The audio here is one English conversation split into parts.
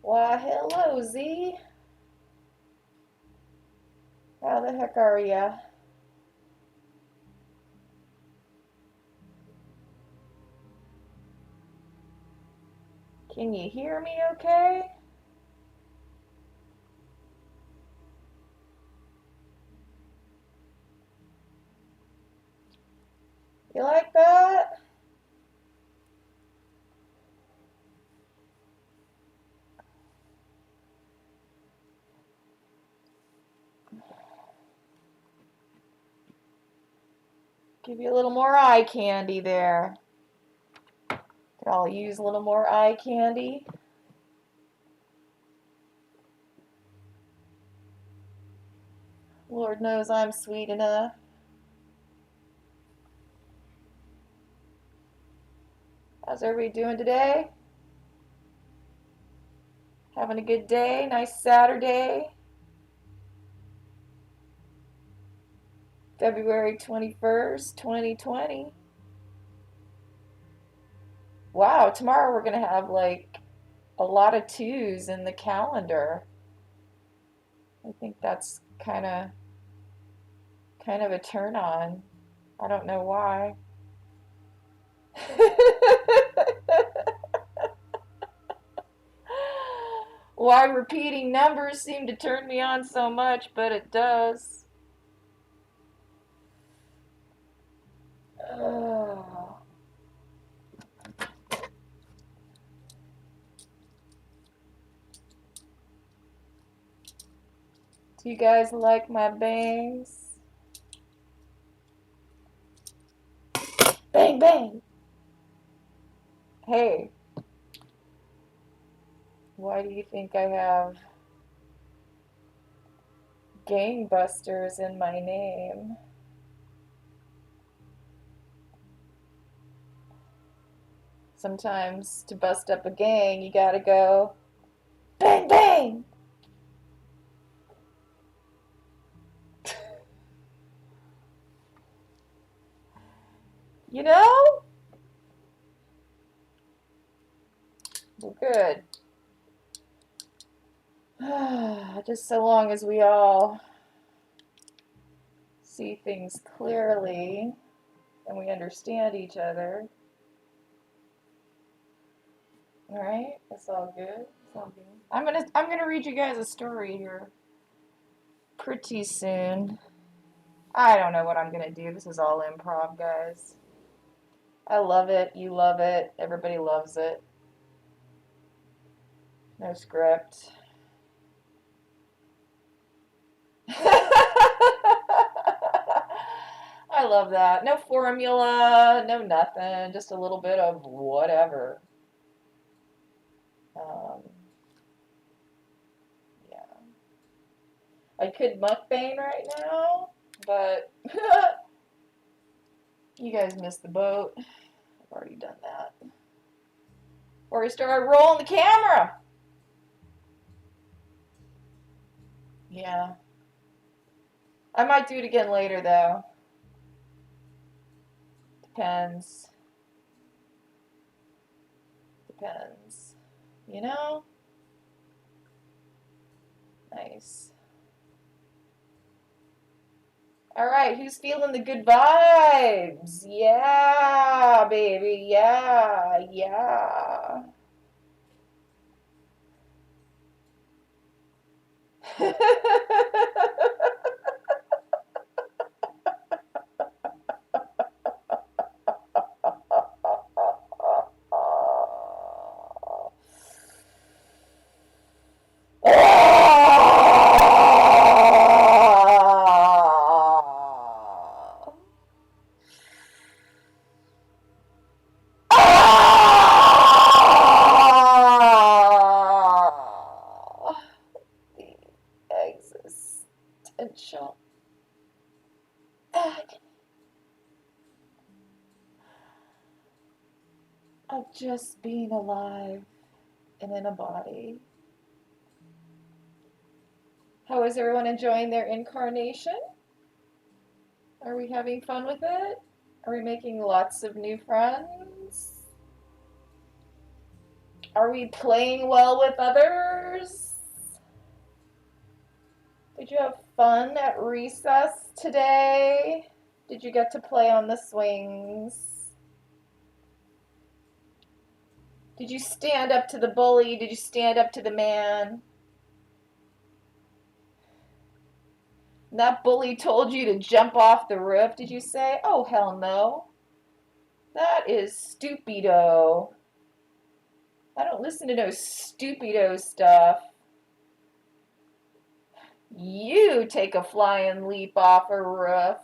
Why, hello, Z. How the heck are ya? Can you hear me okay? You like that? Give you a little more eye candy there. Could all use a little more eye candy. Lord knows I'm sweet enough. How's everybody doing today? Having a good day? Nice Saturday? February 21st, 2020. Wow, tomorrow we're going to have like a lot of twos in the calendar. I think that's kind of a turn on. I don't know why. Why repeating numbers seem to turn me on so much, but it does. Oh. Do you guys like my bangs? Bang, bang. Hey, why do you think I have Gangbusters in my name? Sometimes to bust up a gang, you gotta go bang, bang. You know? Well, good. Just so long as we all see things clearly and we understand each other. All right, that's all good. That's all good. I'm gonna read you guys a story here pretty soon. I don't know what I'm gonna do. This is all improv, guys. I love it. You love it. Everybody loves it. No script. I love that. No formula, no nothing. Just a little bit of whatever. Um, yeah. I could mukbang right now, but you guys missed the boat. I've already done that. Already started rolling the camera. Yeah. I might do it again later, though. Depends. Depends. You know? Nice. All right, who's feeling the good vibes? Yeah, baby. Yeah, yeah. Existential agony of just being alive and in a body. How is everyone enjoying their incarnation? Are we having fun with it? Are we making lots of new friends? Are we playing well with others? Did you have fun at recess today? Did you get to play on the swings? Did you stand up to the bully? Did you stand up to the man? That bully told you to jump off the roof. Did you say, oh, hell no? That is stupido. I don't listen to no stupido stuff. You take a flying leap off a roof.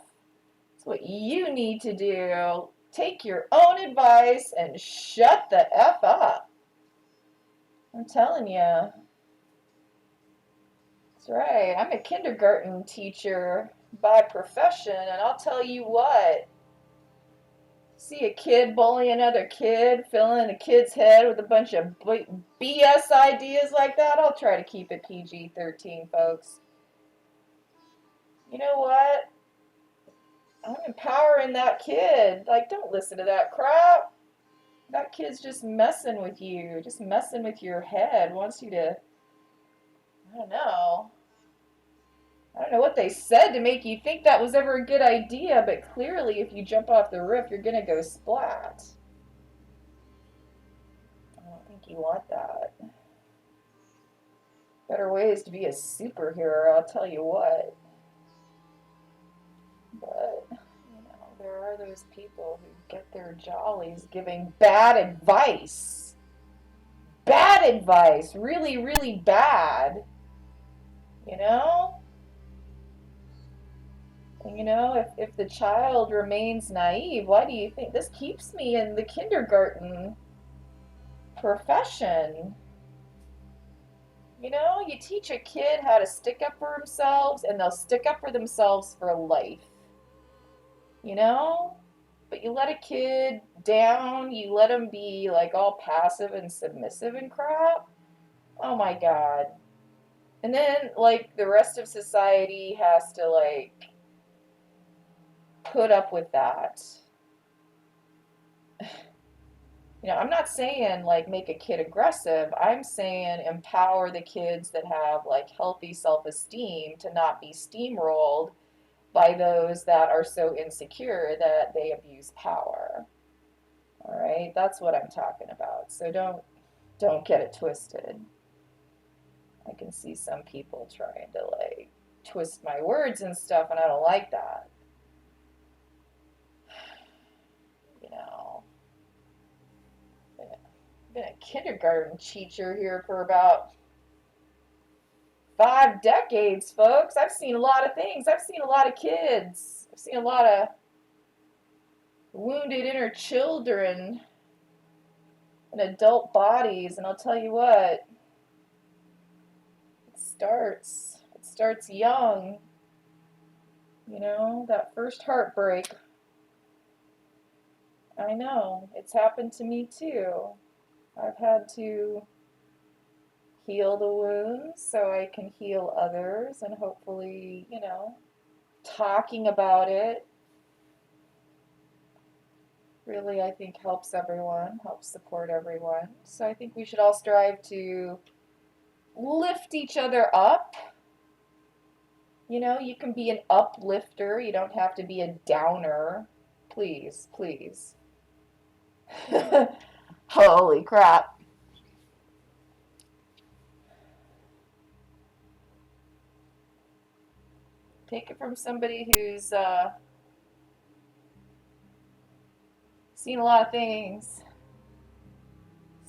That's what you need to do. Take your own advice and shut the F up. I'm telling you. That's right. I'm a kindergarten teacher by profession, and I'll tell you what. See a kid bully another kid, filling a kid's head with a bunch of BS ideas like that, I'll try to keep it PG-13, folks. You know what? I'm empowering that kid. Like, don't listen to that crap. That kid's just messing with you, just messing with your head, wants you to, I don't know. I don't know what they said to make you think that was ever a good idea, but clearly if you jump off the roof, you're going to go splat. I don't think you want that. Better ways to be a superhero, I'll tell you what. But, you know, there are those people who get their jollies giving bad advice. Bad advice. Really, really bad. You know? And, you know, if the child remains naive, why do you think this keeps me in the kindergarten profession? You know, you teach a kid how to stick up for themselves, and they'll stick up for themselves for life. You know? But you let a kid down, you let them be like all passive and submissive and crap. Oh my God. And then, like, the rest of society has to, like, put up with that. You know, I'm not saying, like, make a kid aggressive. I'm saying empower the kids that have, like, healthy self-esteem to not be steamrolled by those that are so insecure that they abuse power. All right? That's what I'm talking about. So don't get it twisted. I can see some people trying to, like, twist my words and stuff, and I don't like that. You know, been a kindergarten teacher here for about 5 decades, folks. I've seen a lot of things. I've seen a lot of kids. I've seen a lot of wounded inner children in adult bodies, and I'll tell you what, it starts young. You know, that first heartbreak. I know, it's happened to me too. I've had to heal the wounds so I can heal others, and hopefully, you know, talking about it really, I think, helps everyone, helps support everyone. So I think we should all strive to lift each other up. You know, you can be an uplifter, you don't have to be a downer. Please, please. Holy crap. Take it from somebody who's seen a lot of things,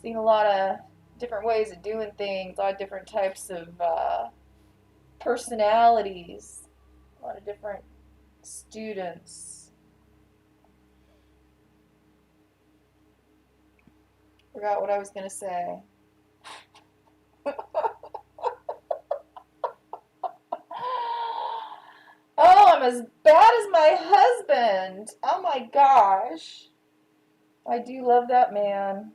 seen a lot of different ways of doing things, a lot of different types of personalities, a lot of different students. Forgot what I was going to say. Oh, I'm as bad as my husband. Oh my gosh. I do love that man.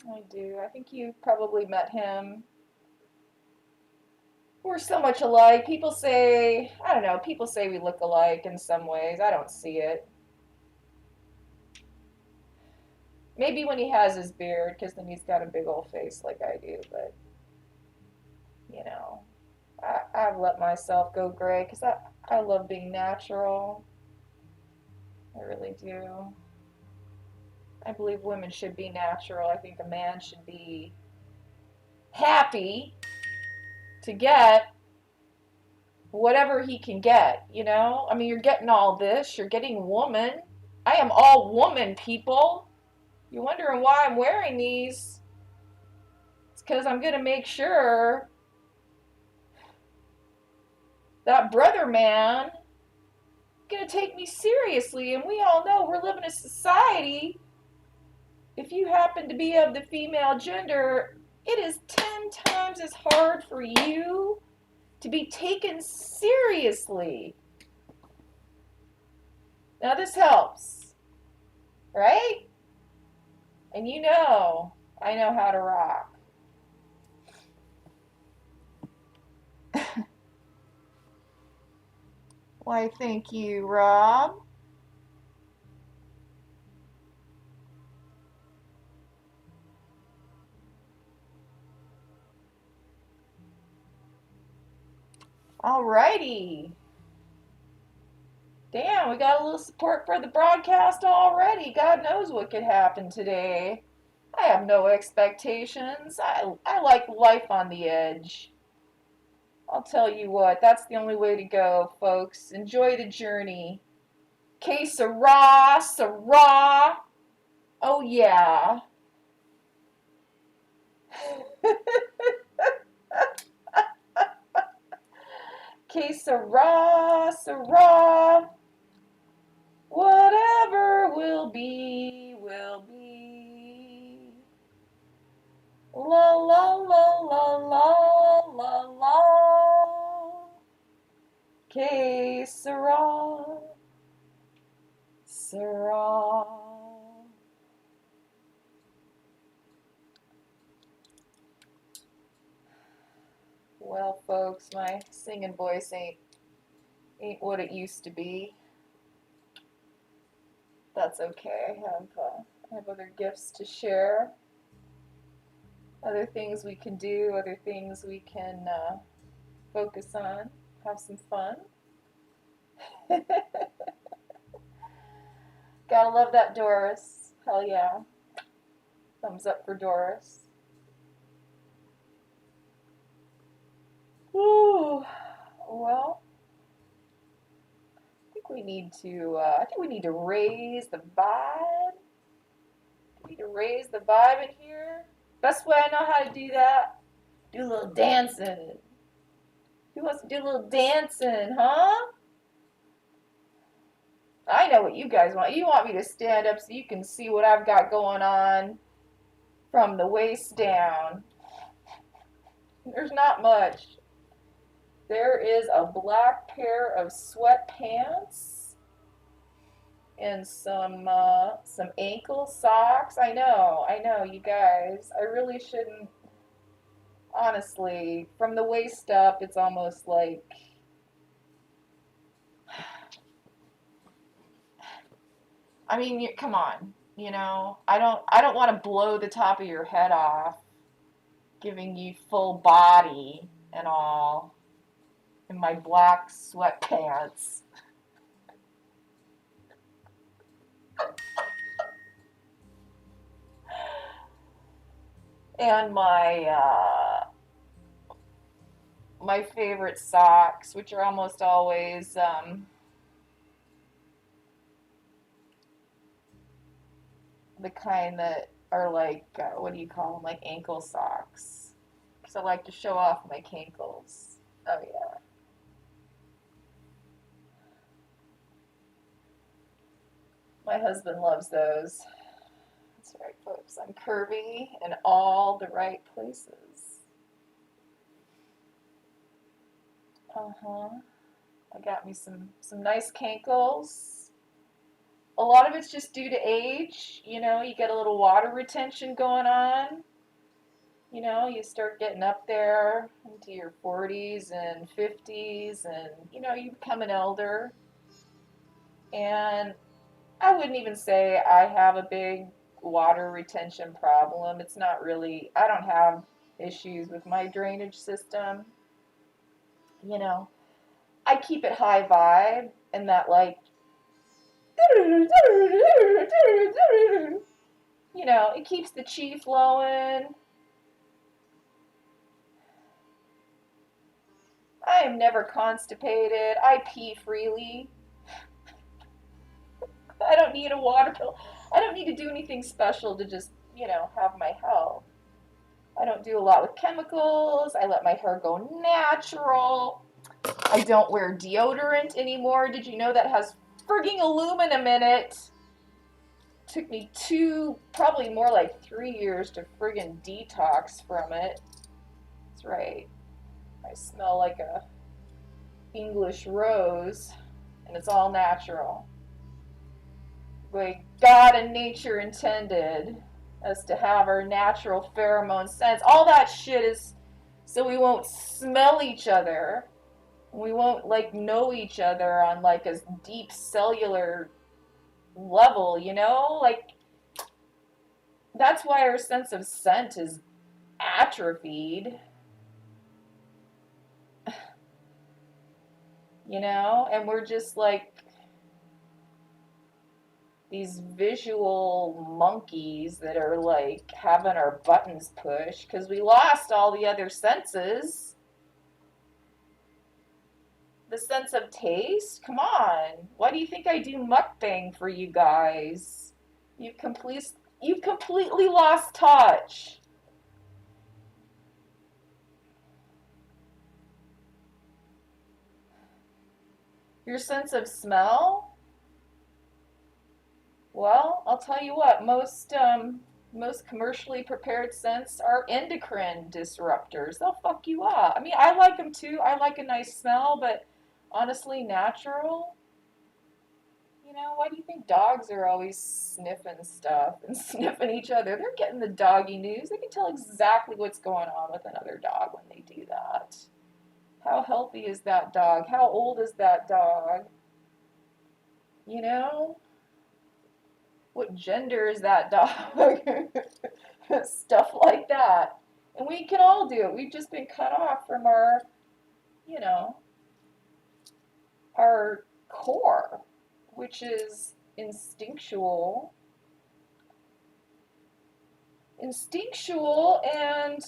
I do. I think you probably met him. We're so much alike. People say, I don't know, people say we look alike in some ways. I don't see it. Maybe when he has his beard, because then he's got a big old face like I do. But, you know, I've let myself go gray because I love being natural. I really do. I believe women should be natural. I think a man should be happy to get whatever he can get, you know? I mean, you're getting all this, you're getting woman. I am all woman, people. You're wondering why I'm wearing these? It's because I'm going to make sure that brother man is going to take me seriously. And we all know we're living in a society. If you happen to be of the female gender, it is 10 times as hard for you to be taken seriously. Now, this helps, right? And you know, I know how to rock. Why, thank you, Rob. Alrighty. Damn, we got a little support for the broadcast already. God knows what could happen today. I have no expectations. I like life on the edge. I'll tell you what, that's the only way to go, folks. Enjoy the journey. Que sera, sera. Oh, yeah. Que sera, sera. Whatever will be, will be. La la la la la la la. Que sera, sera. Well, folks, my singing voice ain't what it used to be. That's okay. I have other gifts to share, other things we can do, other things we can focus on, have some fun. Gotta love that Doris. Hell yeah. Thumbs up for Doris. Ooh. Well, I think we need to raise the vibe. We need to raise the vibe in here. Best way I know how to do that, do a little dancing. Who wants to do a little dancing, huh? I know what you guys want. You want me to stand up so you can see what I've got going on from the waist down. There's not much. There is a black pair of sweatpants and some ankle socks. I know, you guys. I really shouldn't. Honestly, from the waist up, it's almost like. I mean, come on. You know, I don't want to blow the top of your head off, giving you full body and all in my black sweatpants. And my favorite socks, which are almost always the kind that are like what do you call them? Like ankle socks, because I like to show off my cankles. Oh yeah. My husband loves those. That's right, folks. I'm curvy in all the right places. Uh-huh. I got me some nice cankles. A lot of it's just due to age. You know, you get a little water retention going on. You know, you start getting up there into your 40s and 50s, and you know, you become an elder. And I wouldn't even say I have a big water retention problem. It's not really, I don't have issues with my drainage system. You know, I keep it high vibe and that like, you know, it keeps the chi flowing. I am never constipated. I pee freely. I don't need a water pill. I don't need to do anything special to just, you know, have my health. I don't do a lot with chemicals. I let my hair go natural. I don't wear deodorant anymore. Did you know that has frigging aluminum in it? Took me probably more like 3 years to friggin' detox from it. That's right. I smell like a English rose, and it's all natural. The way God and nature intended us to have our natural pheromone scents. All that shit is so we won't smell each other. We won't like know each other on like a deep cellular level, you know? Like that's why our sense of scent is atrophied. You know? And we're just like these visual monkeys that are like having our buttons pushed because we lost all the other senses. The sense of taste? Come on. Why do you think I do mukbang for you guys? You've complete, you've completely lost touch. Your sense of smell? Well, I'll tell you what, most commercially prepared scents are endocrine disruptors. They'll fuck you up. I mean, I like them too. I like a nice smell, but honestly, natural. You know, why do you think dogs are always sniffing stuff and sniffing each other? They're getting the doggy news. They can tell exactly what's going on with another dog when they do that. How healthy is that dog? How old is that dog? You know? What gender is that dog? Stuff like that. And we can all do it. We've just been cut off from our, you know, our core, which is instinctual and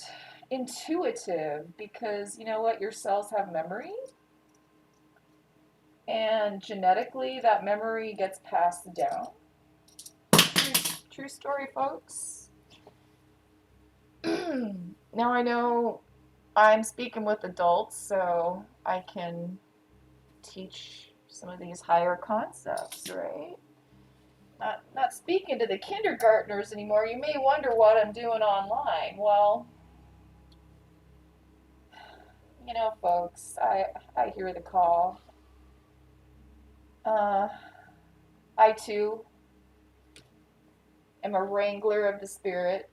intuitive because you know what? Your cells have memory. And genetically, that memory gets passed down. True story, folks. Now I know I'm speaking with adults, so I can teach some of these higher concepts, right? Not speaking to the kindergartners anymore. You may wonder what I'm doing online. Well, you know, folks, I hear the call. Uh, I too am a wrangler of the spirit,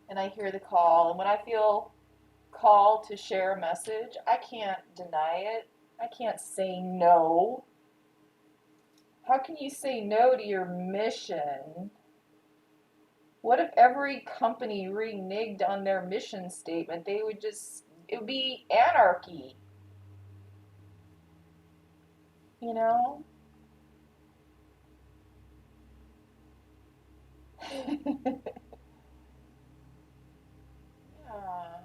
and I hear the call. And when I feel called to share a message, I can't deny it. I can't say no. How can you say no to your mission? What if every company reneged on their mission statement? It would be anarchy. You know? Yeah.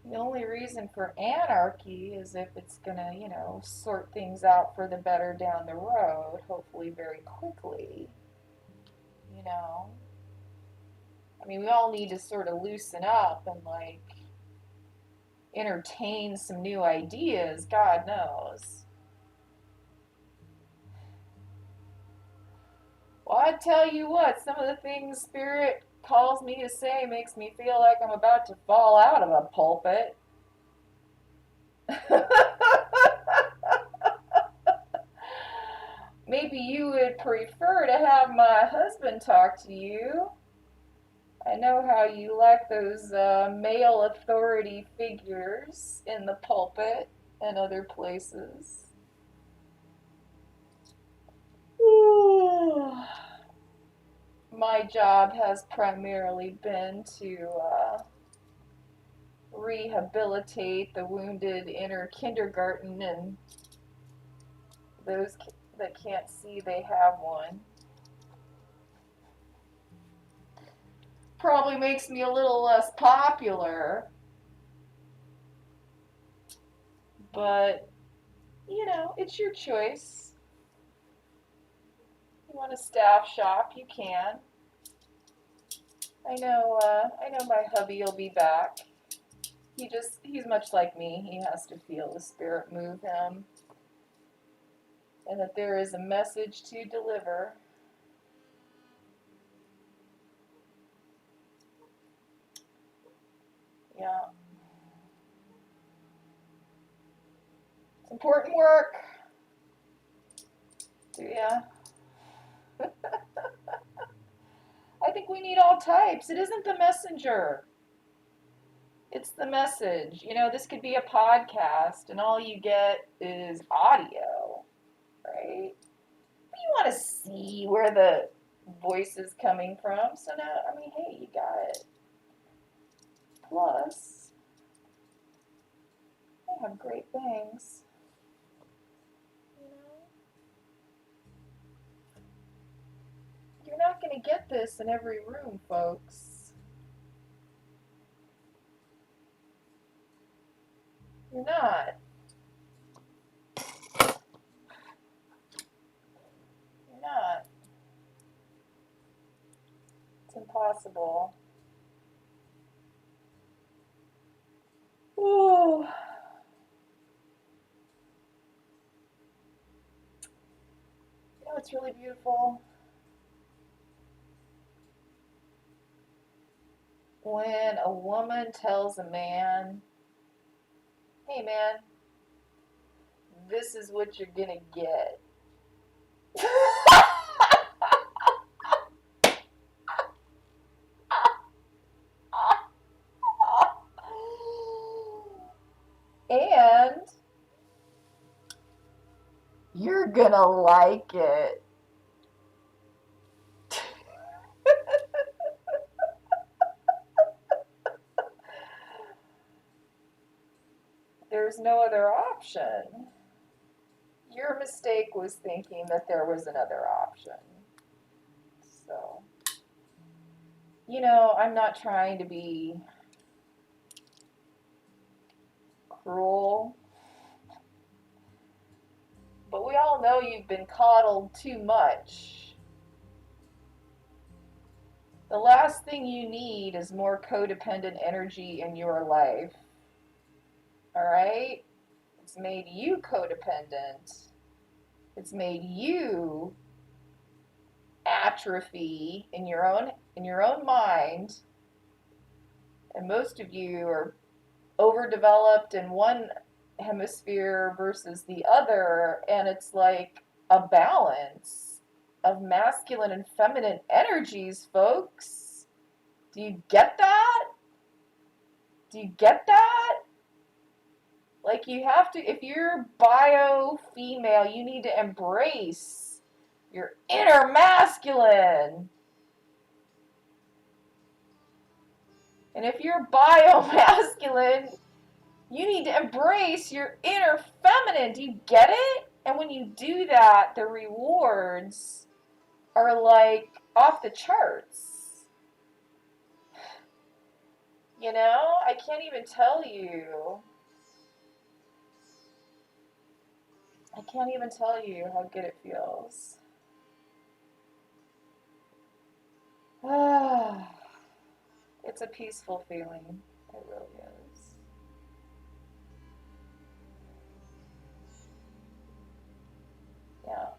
The only reason for anarchy is if it's gonna, you know, sort things out for the better down the road, hopefully very quickly. You know? I mean, we all need to sort of loosen up and, like, entertain some new ideas, God knows. Well, I tell you what, some of the things Spirit calls me to say makes me feel like I'm about to fall out of a pulpit. Maybe you would prefer to have my husband talk to you. I know how you like those male authority figures in the pulpit and other places. my job has primarily been to rehabilitate the wounded inner kindergarten and those that can't see they have one. Probably makes me a little less popular, but you know, it's your choice. You want a staff shop, you can. I know my hubby will be back. He's much like me. He has to feel the spirit move him, and that there is a message to deliver. Yeah. It's important work. Yeah. I think we need all types. It isn't the messenger. It's the message. You know, this could be a podcast and all you get is audio, right? But you want to see where the voice is coming from. So now, I mean, hey, you got it. Plus, they have great things. You know? You're not going to get this in every room, folks. You're not. You're not. It's impossible. Ooh. You know what's really beautiful? When a woman tells a man, hey man, this is what you're gonna get. And you're gonna like it. There's no other option. Your mistake was thinking that there was another option. So, you know, I'm not trying to be cruel, but we all know you've been coddled too much. The last thing you need is more codependent energy in your life. All right? It's made you codependent. It's made you atrophy in your own mind. And most of you are overdeveloped in one hemisphere versus the other, and it's like a balance of masculine and feminine energies, folks. Do you get that? Do you get that? Like, you have to, if you're bio female, you need to embrace your inner masculine. And if you're bio masculine, you need to embrace your inner feminine. Do you get it? And when you do that, the rewards are like off the charts. You know, I can't even tell you. I can't even tell you how good it feels. It's a peaceful feeling. It really is. Yeah.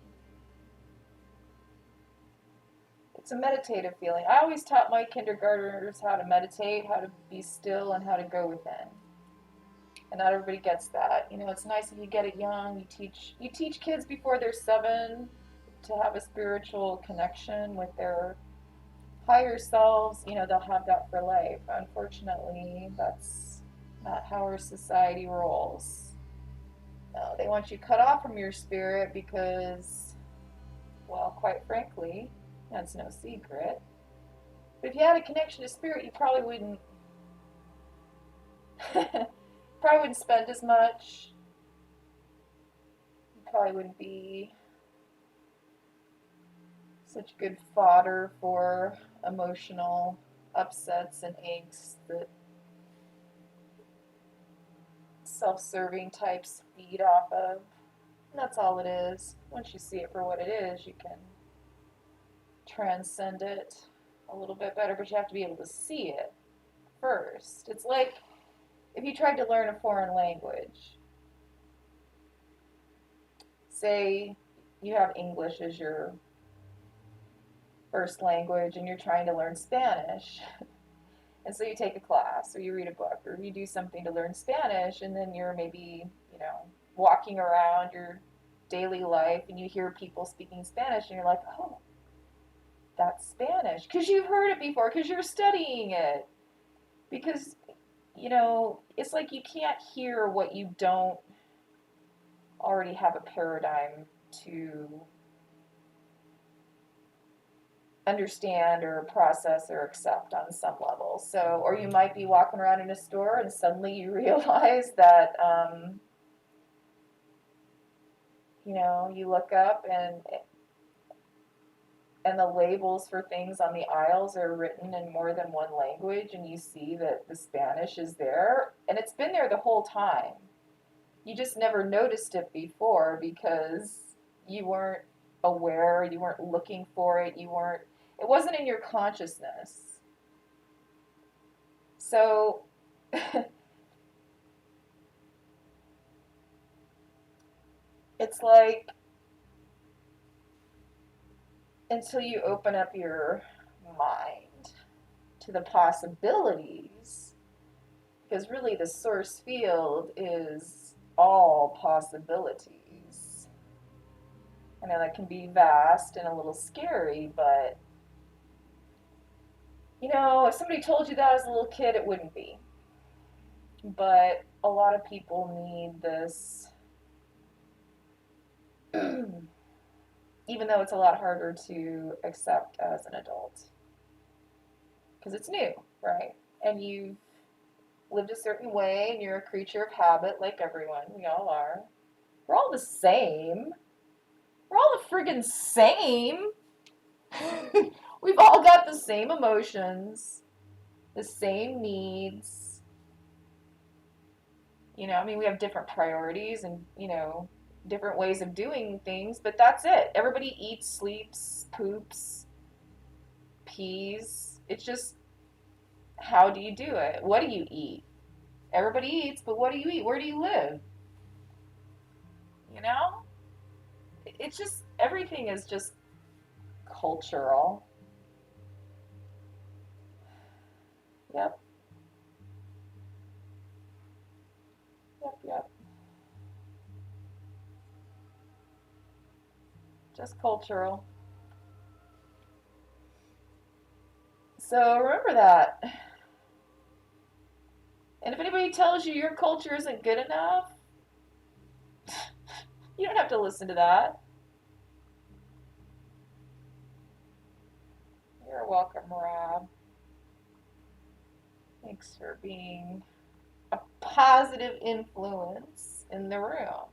It's a meditative feeling. I always taught my kindergartners how to meditate, how to be still, and how to go within. And not everybody gets that. You know, it's nice if you get it young. You teach kids before they're 7 to have a spiritual connection with their higher selves. You know, they'll have that for life. Unfortunately, that's not how our society rolls. No, they want you cut off from your spirit because, well, quite frankly, that's no secret. But if you had a connection to spirit, you probably wouldn't spend as much. You probably wouldn't be such good fodder for emotional upsets and angst that self-serving types feed off of. And that's all it is. Once you see it for what it is, you can transcend it a little bit better, but you have to be able to see it first. It's like if you tried to learn a foreign language. Say you have English as your first language and you're trying to learn Spanish. And so you take a class or you read a book or you do something to learn Spanish, and then you're maybe, walking around your daily life and you hear people speaking Spanish and you're like, oh, that's Spanish. Because you've heard it before, because you're studying it. Because, it's like you can't hear what you don't already have a paradigm to understand or process or accept on some level. So, or you might be walking around in a store and suddenly you realize that, you look up and the labels for things on the aisles are written in more than one language, and you see that the Spanish is there, and it's been there the whole time. You just never noticed it before because you weren't aware, you weren't looking for it, it wasn't in your consciousness. So it's like until you open up your mind to the possibilities, because really the source field is all possibilities. I know that can be vast and a little scary, but if somebody told you that as a little kid, it wouldn't be. But a lot of people need this, even though it's a lot harder to accept as an adult. Because it's new, right? And you've lived a certain way, and you're a creature of habit like everyone. We all are. We're all the same. We're all the friggin' same. We've all got the same emotions, the same needs. We have different priorities and, different ways of doing things, but that's it. Everybody eats, sleeps, poops, pees. It's just, how do you do it? What do you eat? Everybody eats, but what do you eat? Where do you live? It's just, everything is just cultural. Yep. Yep. Just cultural. So remember that. And if anybody tells you your culture isn't good enough, you don't have to listen to that. You're welcome, Rob. Thanks for being a positive influence in the room.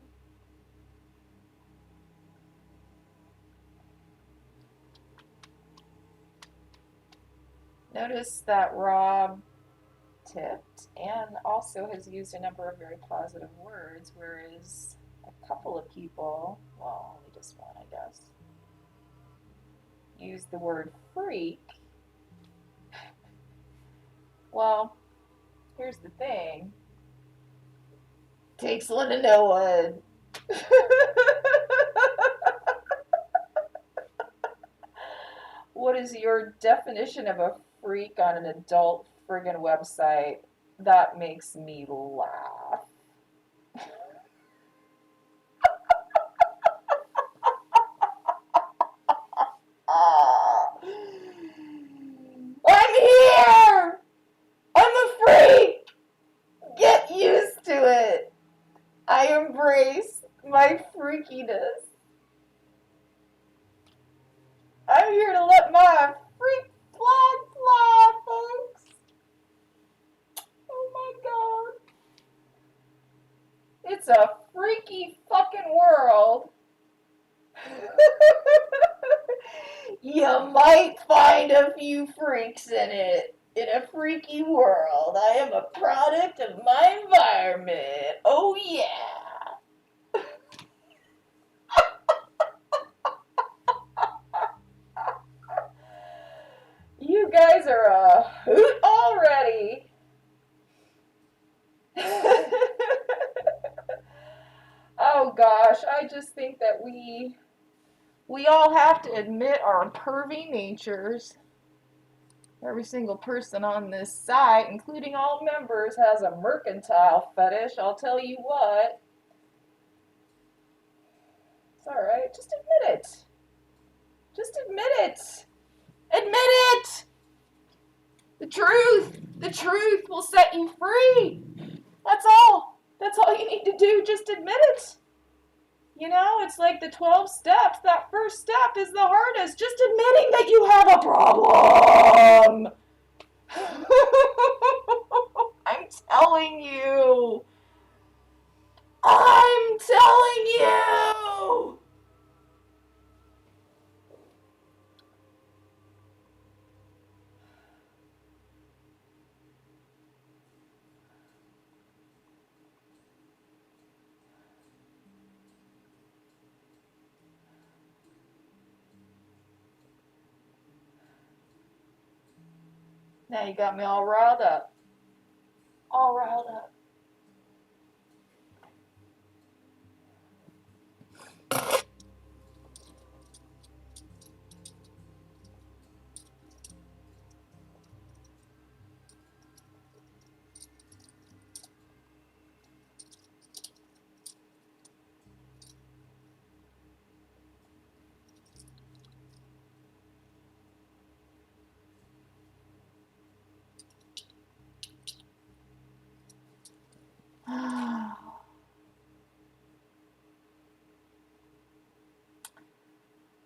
Notice that Rob tipped and also has used a number of very positive words, whereas a couple of people, well, only just one, I guess, used the word freak. Well, here's the thing. Takes one to know one. What is your definition of a freak on an adult friggin' website? That makes me laugh. I'm here! I'm a freak! Get used to it! I embrace my freakiness. I'm here to let my freak flag fly! a freaky fucking world. You might find a few freaks in it. In a freaky world. I am a product of my environment. Oh yeah. You guys are a hoot already. Oh gosh, I just think that we all have to admit our pervy natures. Every single person on this site, including all members, has a mercantile fetish. I'll tell you what. It's alright. Just admit it. Just admit it. Admit it! The truth! The truth will set you free! That's all. That's all you need to do. Just admit it. You know, it's like the 12 steps. That first step is the hardest. Just admitting that you have a problem. I'm telling you. I'm telling you. Now you got me all riled up. All riled up.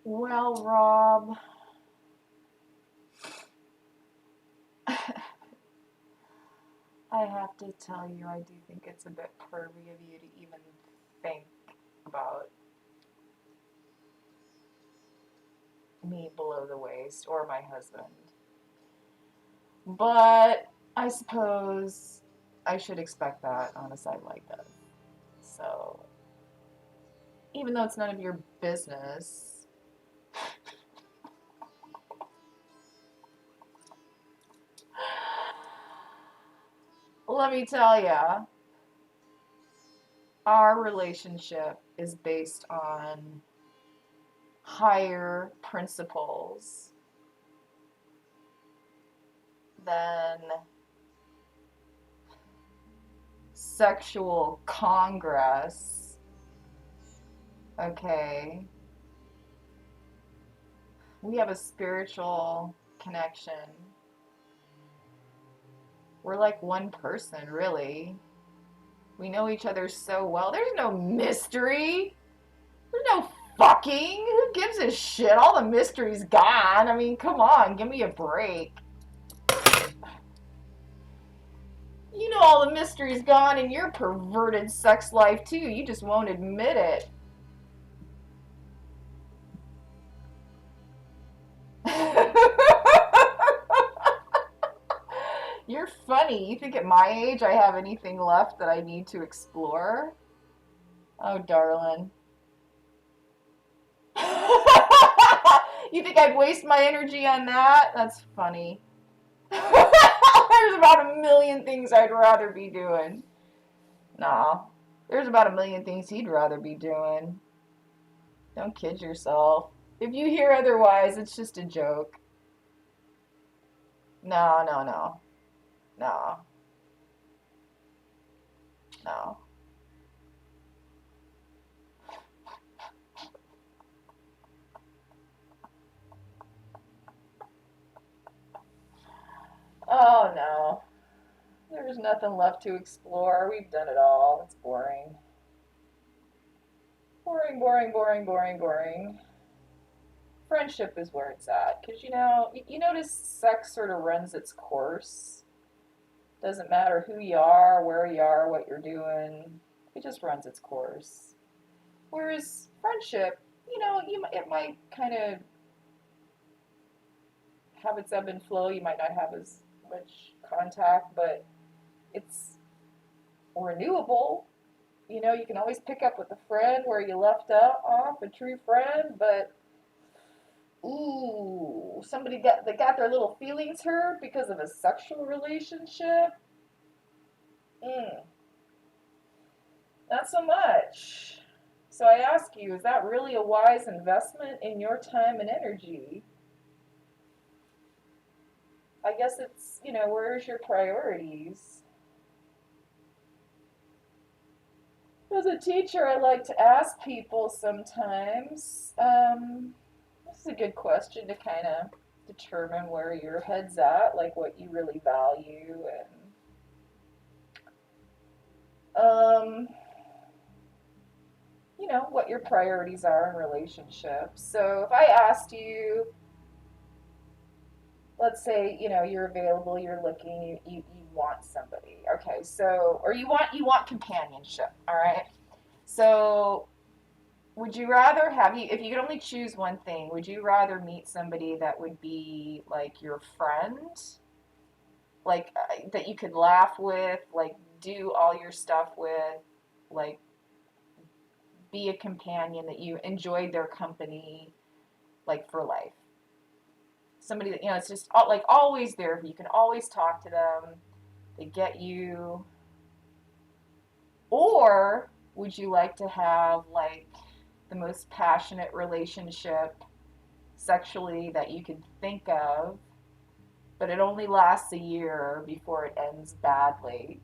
Well, Rob, I have to tell you, I do think it's a bit pervy of you to even think about me below the waist or my husband. But I suppose I should expect that on a site like this. So, even though it's none of your business, let me tell ya, our relationship is based on higher principles than sexual congress, okay? We have a spiritual connection. We're like one person, really. We know each other so well. There's no mystery. There's no fucking. Who gives a shit? All the mystery's gone. I mean, come on, give me a break. You know all the mystery's gone in your perverted sex life, too. You just won't admit it. You're funny. You think at my age I have anything left that I need to explore? Oh, darling. You think I'd waste my energy on that? That's funny. There's about a million things I'd rather be doing. Nah. There's about a million things he'd rather be doing. Don't kid yourself. If you hear otherwise, it's just a joke. No, no, no. No. No. Oh, no. There's nothing left to explore. We've done it all. It's boring. Boring, boring, boring, boring, boring. Friendship is where it's at. Because, you notice sex sort of runs its course. Doesn't matter who you are, where you are, what you're doing. It just runs its course. Whereas friendship, you know, it might kind of have its ebb and flow. You might not have as much contact, but it's renewable. You know, you can always pick up with a friend where you left off, a true friend, but ooh, somebody that got their little feelings hurt because of a sexual relationship. Mm, not so much. So I ask you, is that really a wise investment in your time and energy? I guess it's, you know, where's your priorities? As a teacher, I like to ask people sometimes. This is a good question to kind of determine where your head's at, like what you really value, and you know what your priorities are in relationships. So if I asked you, let's say, you know, you're available, you're looking, you want somebody, okay, so, or you want companionship, all right, so would you rather have, you if you could only choose one thing, would you rather meet somebody that would be like your friend, like that you could laugh with, like do all your stuff with, like be a companion that you enjoyed their company, like for life, somebody that, you know, it's just like always there, you can always talk to them, they get you, or would you like to have like the most passionate relationship sexually that you could think of, but it only lasts a year before it ends badly?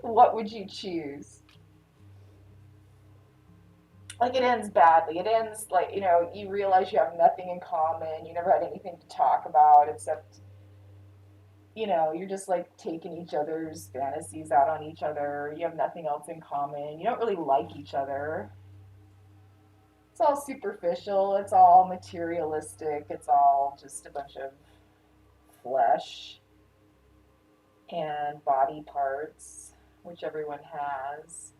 What would you choose? Like it ends badly. It ends like, you know, you realize you have nothing in common. You never had anything to talk about except, you know, you're just like taking each other's fantasies out on each other. You have nothing else in common. You don't really like each other. It's all superficial. It's all materialistic. It's all just a bunch of flesh and body parts, which everyone has.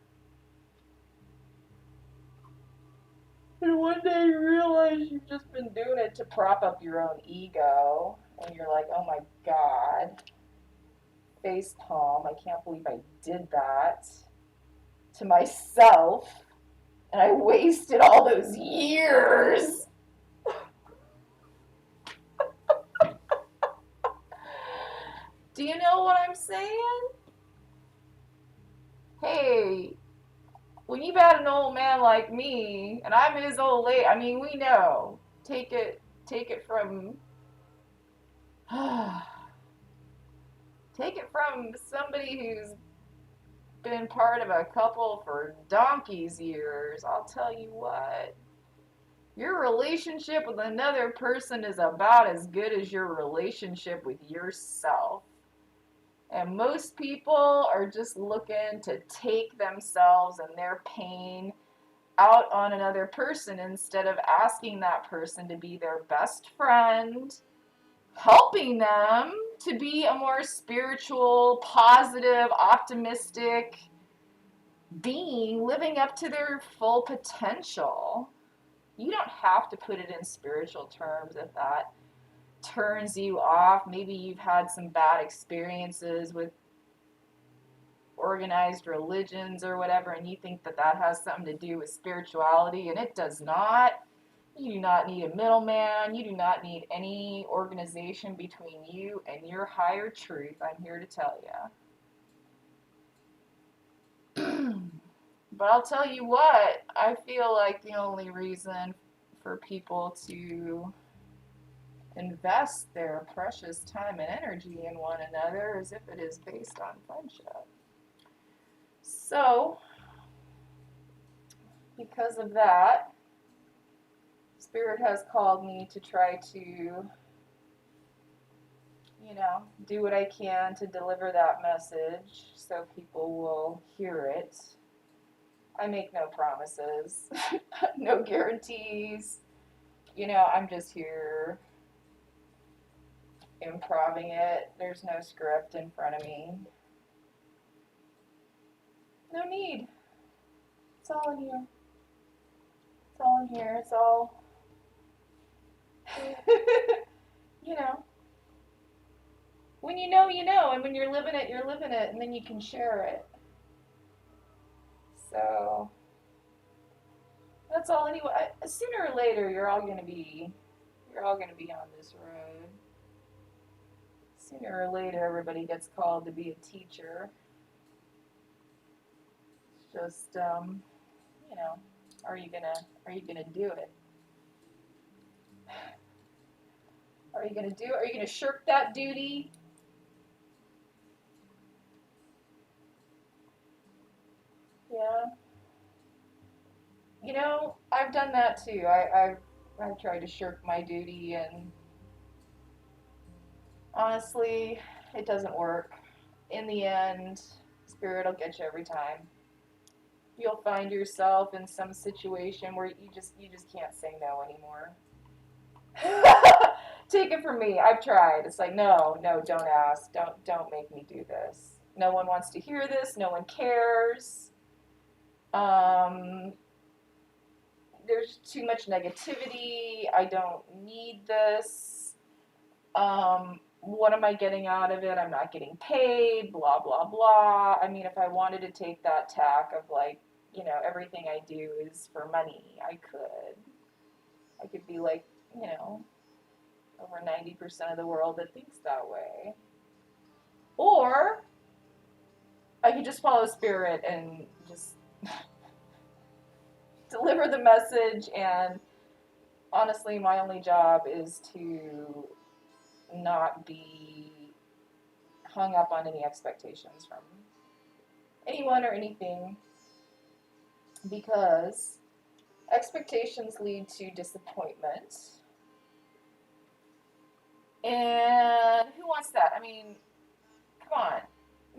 And one day you realize you've just been doing it to prop up your own ego, and you're like, oh my god, face palm, I can't believe I did that to myself, and I wasted all those years. Do you know what I'm saying? Hey, when you've had an old man like me, and I'm his old lady, I mean, we know. Take it from, take it from somebody who's been part of a couple for donkey's years. I'll tell you what. Your relationship with another person is about as good as your relationship with yourself. And most people are just looking to take themselves and their pain out on another person instead of asking that person to be their best friend, helping them to be a more spiritual, positive, optimistic being, living up to their full potential. You don't have to put it in spiritual terms if that turns you off. Maybe you've had some bad experiences with organized religions or whatever, and you think that that has something to do with spirituality, and it does not. You do not need a middleman. You do not need any organization between you and your higher truth. I'm here to tell you. But I'll tell you what, I feel like the only reason for people to invest their precious time and energy in one another is if it is based on friendship. So, because of that, Spirit has called me to try to, you know, do what I can to deliver that message so people will hear it. I make no promises, no guarantees. You know, I'm just here improving it. There's no script in front of me. No need. It's all in here. It's all in here. It's all, you know. When you know, and when you're living it, and then you can share it. So that's all. Anyway, sooner or later, you're all gonna be on this road. Sooner or later, everybody gets called to be a teacher. It's just, you know, are you gonna do it? Are you gonna do it? Are you gonna shirk that duty? Yeah. You know, I've done that too. I've tried to shirk my duty, and honestly, it doesn't work. In the end, spirit will get you every time. You'll find yourself in some situation where you just can't say no anymore. Take it from me. I've tried. It's like, no, no, don't ask. Don't make me do this. No one wants to hear this. No one cares. Um, there's too much negativity. I don't need this. What am I getting out of it? I'm not getting paid. Blah blah blah. I mean, if I wanted to take that tack of like, everything I do is for money, I could. I could be like, you know, over 90% of the world that thinks that way. Or I could just follow spirit and just deliver the message. And honestly, my only job is to not be hung up on any expectations from anyone or anything, because expectations lead to disappointment. And who wants that? I mean, come on.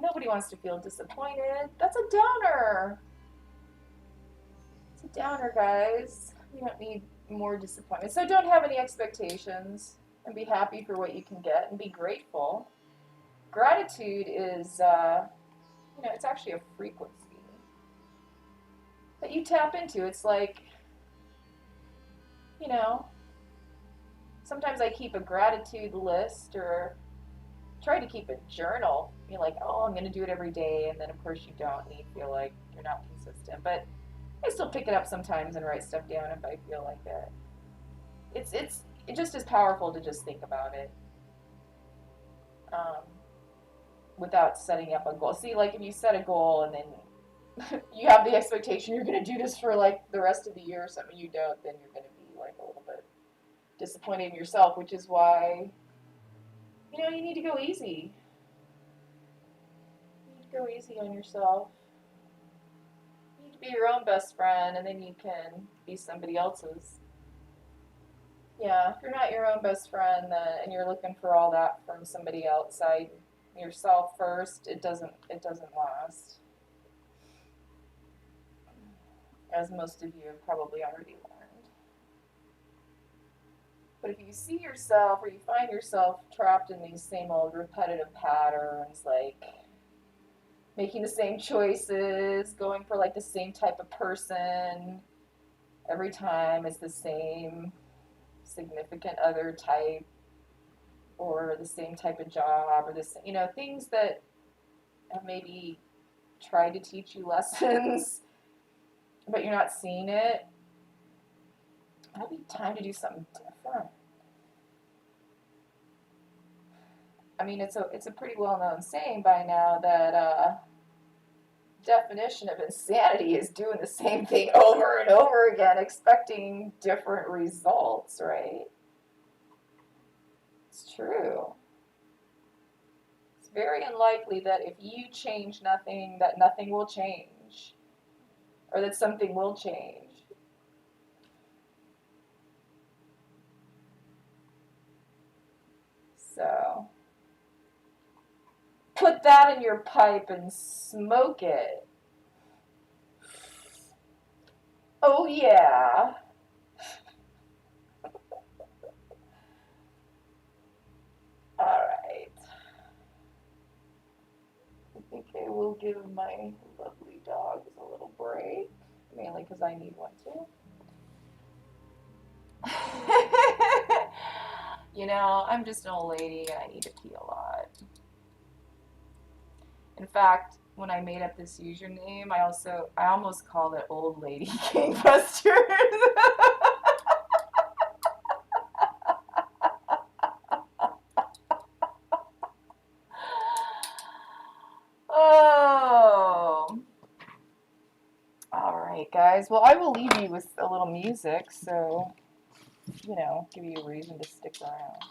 Nobody wants to feel disappointed. That's a downer. It's a downer, guys. We don't need more disappointment. So don't have any expectations, and be happy for what you can get, and be grateful. Gratitude is, it's actually a frequency that you tap into. It's like, you know, sometimes I keep a gratitude list, or try to keep a journal. You're like, oh, I'm going to do it every day, and then of course you don't, and you feel like you're not consistent. But I still pick it up sometimes and write stuff down if I feel like it. It's just as powerful to just think about it, um, without setting up a goal. See, like if you set a goal and then you have the expectation you're going to do this for like the rest of the year or something, you don't, then you're going to be like a little bit disappointed in yourself, which is why, you need to go easy. You need to go easy on yourself. You need to be your own best friend, and then you can be somebody else's. Yeah, if you're not your own best friend, and you're looking for all that from somebody outside yourself first, it doesn't last. As most of you have probably already learned. But if you see yourself, or you find yourself trapped in these same old repetitive patterns, like making the same choices, going for like the same type of person every time, it's the same significant other type, or the same type of job, or this, things that have maybe tried to teach you lessons, but you're not seeing it. It'll be time to do something different. I mean, it's a pretty well-known saying by now that definition of insanity is doing the same thing over and over again, expecting different results, right? It's true. It's very unlikely that if you change nothing, that nothing will change, or that something will change. So, put that in your pipe and smoke it. Oh, yeah. Alright. I think I will give my lovely dogs a little break. mainly because I need one too. You know, I'm just an old lady and I need to pee a lot. In fact, when I made up this username, I almost called it Old Lady Gangbusters. Oh. All right, guys. Well, I will leave you with a little music, so, you know, give you a reason to stick around.